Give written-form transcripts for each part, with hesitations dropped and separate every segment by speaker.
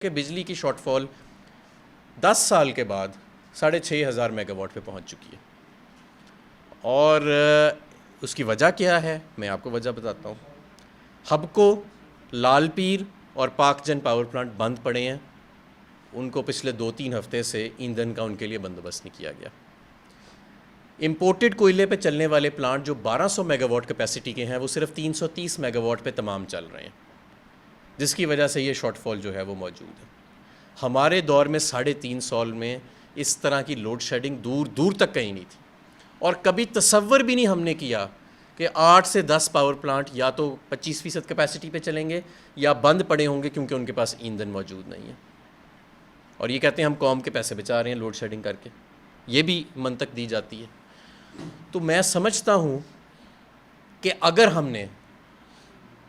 Speaker 1: کہ بجلی کی شارٹ فال 10 سال کے بعد 6,500 میگا واٹ پہ پہنچ چکی ہے، اور اس کی وجہ کیا ہے میں آپ کو وجہ بتاتا ہوں۔ ہبکو، لال پیر اور پاک جن پاور پلانٹ بند پڑے ہیں، ان کو پچھلے 2-3 ہفتے سے ایندھن کا ان کے لیے بندوبست نہیں کیا گیا۔ امپورٹڈ کوئلے پہ چلنے والے پلانٹ جو 1200 میگا واٹ کیپیسٹی کے ہیں وہ صرف 330 میگا واٹ پہ تمام چل رہے ہیں، جس کی وجہ سے یہ شارٹ فال جو ہے وہ موجود ہے۔ ہمارے دور میں 3.5 سال میں اس طرح کی لوڈ شیڈنگ دور دور تک کہیں نہیں تھی، اور کبھی تصور بھی نہیں ہم نے کیا کہ 8 سے 10 پاور پلانٹ یا تو 25% کیپیسٹی پہ چلیں گے یا بند پڑے ہوں گے کیونکہ ان کے پاس ایندھن موجود نہیں ہے، اور یہ کہتے ہیں ہم قوم کے پیسے بچا رہے ہیں لوڈ شیڈنگ کر کے، یہ بھی منطق دی جاتی ہے۔ تو میں سمجھتا ہوں کہ اگر ہم نے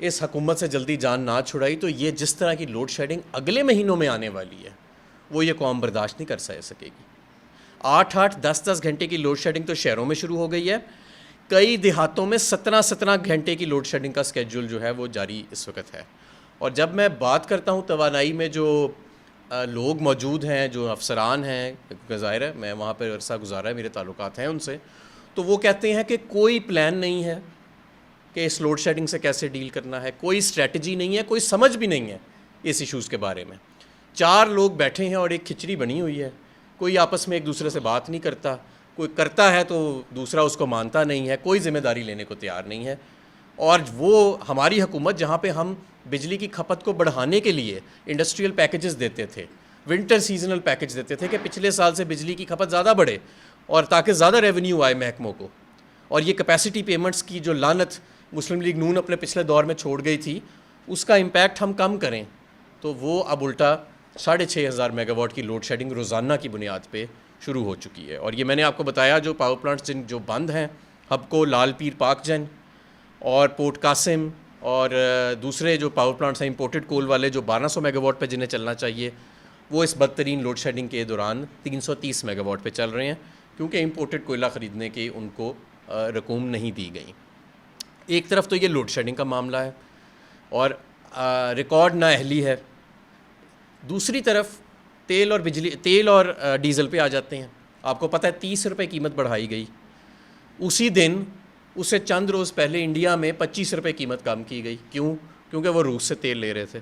Speaker 1: اس حکومت سے جلدی جان نہ چھڑائی تو یہ جس طرح کی لوڈ شیڈنگ اگلے مہینوں میں آنے والی ہے وہ یہ قوم برداشت نہیں کر سکے گی۔ 8-8 10-10 گھنٹے کی لوڈ شیڈنگ تو شہروں میں شروع ہو گئی ہے، کئی دیہاتوں میں 17 گھنٹے کی لوڈ شیڈنگ کا اسکیڈول جو ہے وہ جاری اس وقت ہے۔ اور جب میں بات کرتا ہوں توانائی میں جو لوگ موجود ہیں، جو افسران ہیں، ظاہر ہے میں وہاں پہ عرصہ گزارا ہے، میرے تعلقات ہیں ان سے، تو وہ کہتے ہیں کہ کوئی پلان نہیں ہے کہ اس لوڈ شیڈنگ سے کیسے ڈیل کرنا ہے، کوئی اسٹریٹجی نہیں ہے، کوئی سمجھ بھی نہیں ہے اس ایشوز کے بارے میں۔ 4 لوگ بیٹھے ہیں اور ایک کھچڑی بنی ہوئی ہے، کوئی آپس میں ایک دوسرے سے بات نہیں کرتا، کوئی کرتا ہے تو دوسرا اس کو مانتا نہیں ہے، کوئی ذمہ داری لینے کو تیار نہیں ہے۔ اور وہ ہماری حکومت جہاں پہ ہم بجلی کی کھپت کو بڑھانے کے لیے انڈسٹریل پیکیجز دیتے تھے، ونٹر سیزنل پیکیج دیتے تھے کہ پچھلے سال سے بجلی کی کھپت زیادہ بڑھے اور تاکہ زیادہ ریونیو آئے محکموں کو، اور یہ کیپیسٹی پیمنٹس کی جو لعنت مسلم لیگ نون اپنے پچھلے دور میں چھوڑ گئی تھی اس کا امپیکٹ ہم کم کریں، تو وہ اب الٹا 6,500 میگا واٹ کی لوڈ شیڈنگ روزانہ کی بنیاد پہ شروع ہو چکی ہے۔ اور یہ میں نے آپ کو بتایا جو پاور پلانٹس جو بند ہیں، ہبکو، لال پیر، پاک جن اور پورٹ قاسم، اور دوسرے جو پاور پلانٹس ہیں امپورٹڈ کول والے جو 1200 میگا واٹ پہ جنہیں چلنا چاہیے، وہ اس بدترین لوڈ شیڈنگ کے دوران 330 میگا واٹ پہ چل رہے ہیں کیونکہ امپورٹڈ کوئلہ خریدنے کی ان کو رقوم نہیں دی گئی۔ ایک طرف تو یہ لوڈ شیڈنگ کا معاملہ ہے اور ریکارڈ نااہلی ہے، دوسری طرف تیل اور ڈیزل پہ آ جاتے ہیں۔ آپ کو پتہ ہے 30 روپے قیمت بڑھائی گئی، اسی دن اسے چند روز پہلے انڈیا میں 25 روپے قیمت کم کی گئی۔ کیوں؟ کیونکہ وہ روس سے تیل لے رہے تھے۔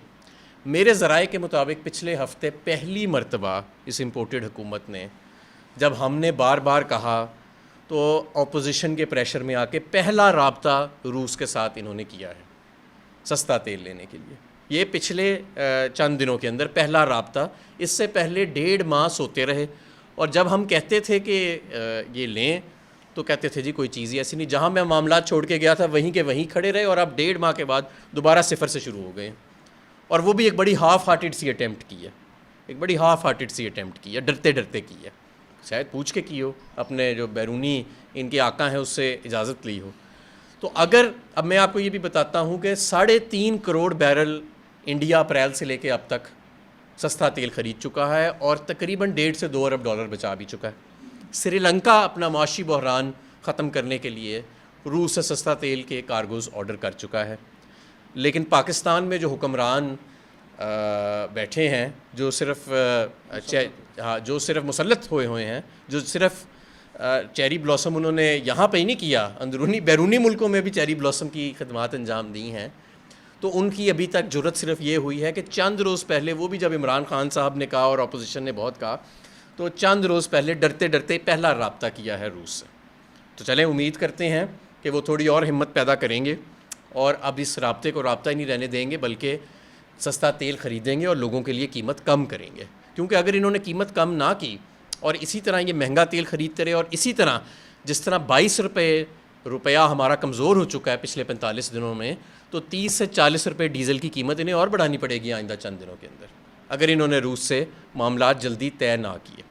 Speaker 1: میرے ذرائع کے مطابق پچھلے ہفتے پہلی مرتبہ اس امپورٹڈ حکومت نے، جب ہم نے بار بار کہا تو اپوزیشن کے پریشر میں آ کے پہلا رابطہ روس کے ساتھ انہوں نے کیا ہے سستا تیل لینے کے لیے۔ یہ پچھلے چند دنوں کے اندر پہلا رابطہ، اس سے پہلے 1.5 ماہ سوتے رہے، اور جب ہم کہتے تھے کہ یہ لیں تو کہتے تھے جی کوئی چیز ہی ایسی نہیں، جہاں میں معاملات چھوڑ کے گیا تھا وہیں کے وہیں کھڑے رہے، اور اب 1.5 ماہ کے بعد دوبارہ صفر سے شروع ہو گئے، اور وہ بھی ایک بڑی ہاف ہارٹڈ سی اٹیمپٹ کی ہے، ڈرتے ڈرتے کی ہے، شاید پوچھ کے کی ہو، اپنے جو بیرونی ان کے آقا ہیں اس سے اجازت لی ہو۔ تو اب میں آپ کو یہ بھی بتاتا ہوں کہ 3.5 کروڑ بیرل انڈیا اپریل سے لے کے اب تک سستا تیل خرید چکا ہے اور تقریباً 1.5 سے 2 ارب ڈالر بچا بھی چکا ہے۔ سری لنکا اپنا معاشی بحران ختم کرنے کے لیے روس سے سستا تیل کے کارگوز آرڈر کر چکا ہے، لیکن پاکستان میں جو حکمران بیٹھے ہیں، جو صرف مسلط ہوئے ہیں، جو صرف چیری بلاسم انہوں نے یہاں پہ ہی نہیں کیا، بیرونی ملکوں میں بھی چیری بلاسم کی خدمات انجام دی ہیں، تو ان کی ابھی تک جرت صرف یہ ہوئی ہے کہ چند روز پہلے، وہ بھی جب عمران خان صاحب نے کہا اور اپوزیشن نے بہت کہا، تو چند روز پہلے ڈرتے ڈرتے پہلا رابطہ کیا ہے روس سے۔ تو چلیں امید کرتے ہیں کہ وہ تھوڑی اور ہمت پیدا کریں گے اور اب اس رابطے کو رابطہ ہی نہیں رہنے دیں گے، بلکہ سستا تیل خریدیں گے اور لوگوں کے لیے قیمت کم کریں گے، کیونکہ اگر انہوں نے قیمت کم نہ کی اور اسی طرح یہ مہنگا تیل خریدتے رہے، اور اسی طرح جس طرح 22 روپیہ ہمارا کمزور ہو چکا ہے پچھلے 45 دنوں میں، تو 30 سے 40 روپے ڈیزل کی قیمت انہیں اور بڑھانی پڑے گی آئندہ چند دنوں کے اندر، اگر انہوں نے روس سے معاملات جلدی طے نہ کیے۔